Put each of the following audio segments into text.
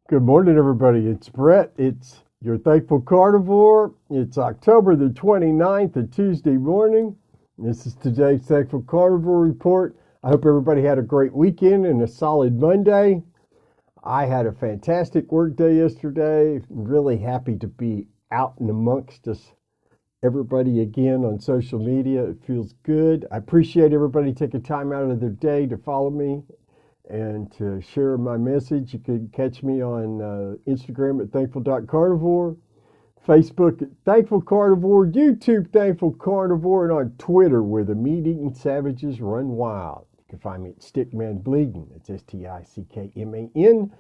Good morning, everybody. It's Brett. It's your Thankful Carnivore. It's October the 29th, a Tuesday morning. This is today's Thankful Carnivore Report. I hope everybody had a great weekend and a solid Monday. I had a fantastic work day yesterday. Really happy to be out and amongst us, everybody again on social media. It feels good. I appreciate everybody taking time out of their day to follow me and to share my message. You can catch me on Instagram at thankful.carnivore, Facebook at Thankful Carnivore, YouTube Thankful Carnivore, and on Twitter where the meat-eating savages run wild. You can find me at Stickman Bleeding. It's StickmanBleedin.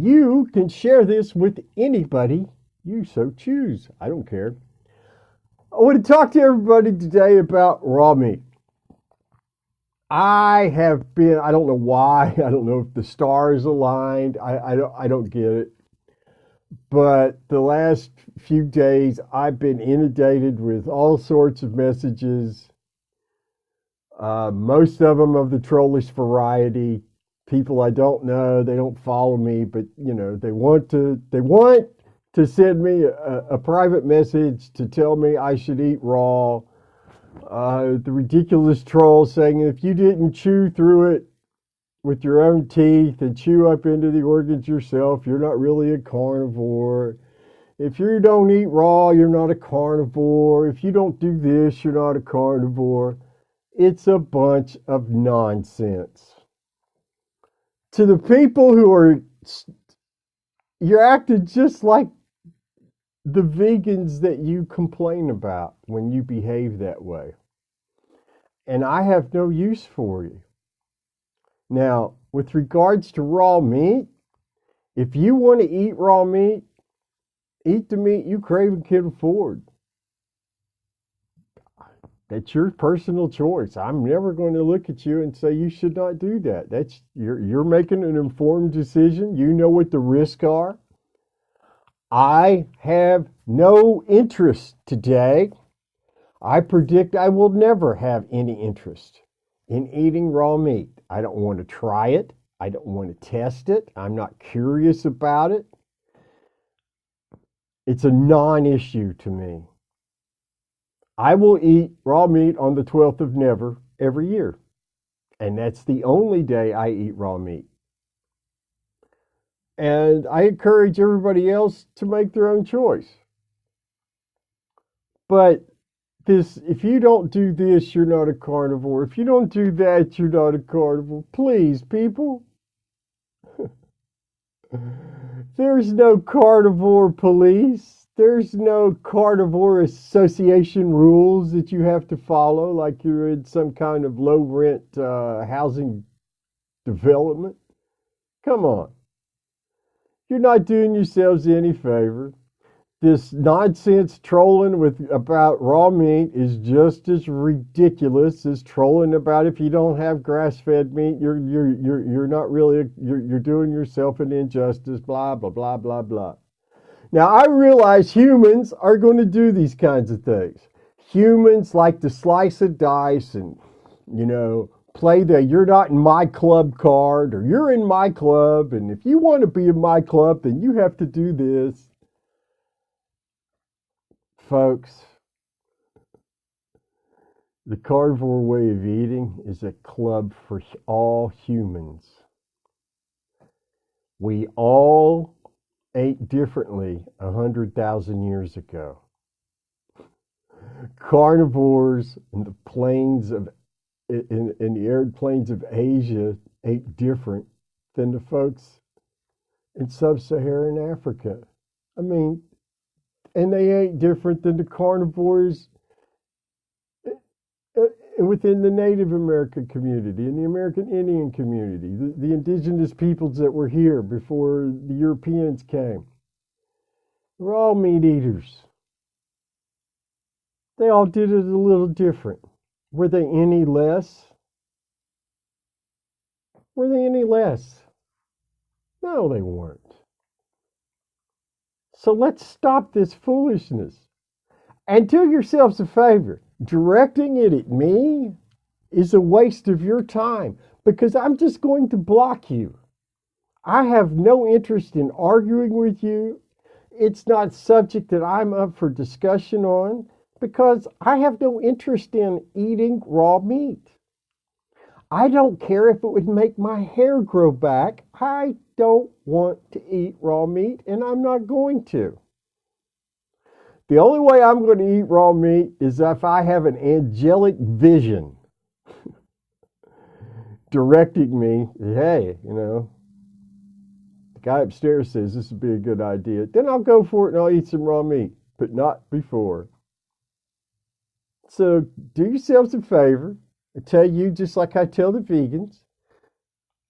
You can share this with anybody you so choose. I don't care. I want to talk to everybody today about raw meat. I don't know why. I don't know if the stars aligned. I don't get it. But the last few days, I've been inundated with all sorts of messages. Most of them of the trollish variety. People I don't know, they don't follow me, but they want to send me a private message to tell me I should eat raw. The ridiculous troll saying if you didn't chew through it with your own teeth and chew up into the organs yourself, you're not really a carnivore. If you don't eat raw, you're not a carnivore. If you don't do this, you're not a carnivore. It's a bunch of nonsense. To the people you're acting just like the vegans that you complain about when you behave that way. And I have no use for you. Now, with regards to raw meat, if you want to eat raw meat, eat the meat you crave and can afford. That's your personal choice. I'm never going to look at you and say you should not do that. You're making an informed decision. You know what the risks are. I have no interest today. I predict I will never have any interest in eating raw meat. I don't want to try it. I don't want to test it. I'm not curious about it. It's a non-issue to me. I will eat raw meat on the 12th of Never every year. And that's the only day I eat raw meat. And I encourage everybody else to make their own choice. But if you don't do this, you're not a carnivore. If you don't do that, you're not a carnivore. Please, people. There's no carnivore police. There's no carnivore association rules that you have to follow like you're in some kind of low rent housing development. Come on. You're not doing yourselves any favor. This nonsense trolling about raw meat is just as ridiculous as trolling about if you don't have grass-fed meat, you're not really you're doing yourself an injustice. Blah blah blah blah blah. Now I realize humans are going to do these kinds of things. Humans like to slice and dice and play the "you're not in my club" card, or "you're in my club, and if you want to be in my club, then you have to do this." Folks, the carnivore way of eating is a club for all humans. We all ate differently 100,000 years ago. Carnivores in the arid plains of Asia ate different than the folks in sub-Saharan Africa. And they ate different than the carnivores within the Native American community and the American Indian community, the indigenous peoples that were here before the Europeans came. We're all meat eaters. They all did it a little different. Were they any less? Were they any less? No, they weren't. So let's stop this foolishness. And do yourselves a favor. Directing it at me is a waste of your time because I'm just going to block you. I have no interest in arguing with you. It's not subject that I'm up for discussion on because I have no interest in eating raw meat. I don't care if it would make my hair grow back. I don't want to eat raw meat, and I'm not going to. The only way I'm going to eat raw meat is if I have an angelic vision directing me, hey, the guy upstairs says this would be a good idea. Then I'll go for it and I'll eat some raw meat, but not before. So do yourselves a favor. I tell you, just like I tell the vegans,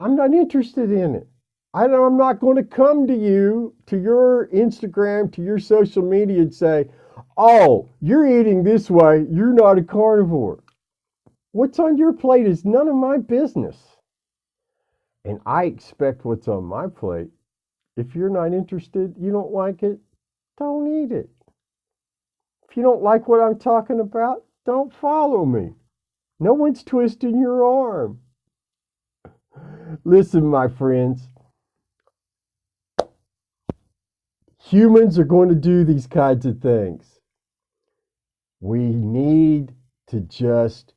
I'm not interested in it. I'm not going to come to you, to your Instagram, to your social media and say, oh, you're eating this way. You're not a carnivore. What's on your plate is none of my business. And I expect what's on my plate. If you're not interested, you don't like it, don't eat it. If you don't like what I'm talking about, don't follow me. No one's twisting your arm. Listen, my friends. Humans are going to do these kinds of things. We need to just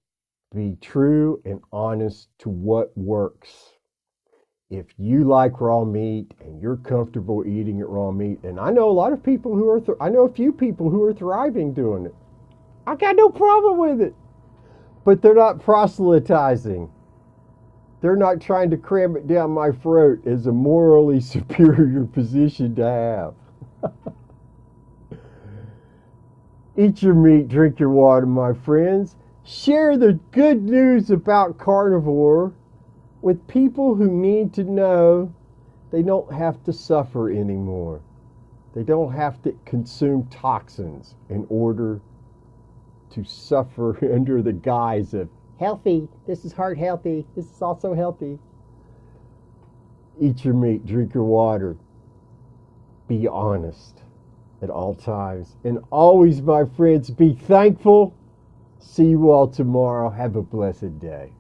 be true and honest to what works. If you like raw meat and you're comfortable eating it raw meat, and I know a lot of people who are, I know a few people who are thriving doing it. I got no problem with it. But they're not proselytizing. They're not trying to cram it down my throat as a morally superior position to have. Eat your meat, drink your water, my friends. Share the good news about carnivore with people who need to know they don't have to suffer anymore. They don't have to consume toxins in order to suffer under the guise of healthy. This is heart healthy. This is also healthy. Eat your meat, drink your water. Be honest at all times. And always, my friends, be thankful. See you all tomorrow. Have a blessed day.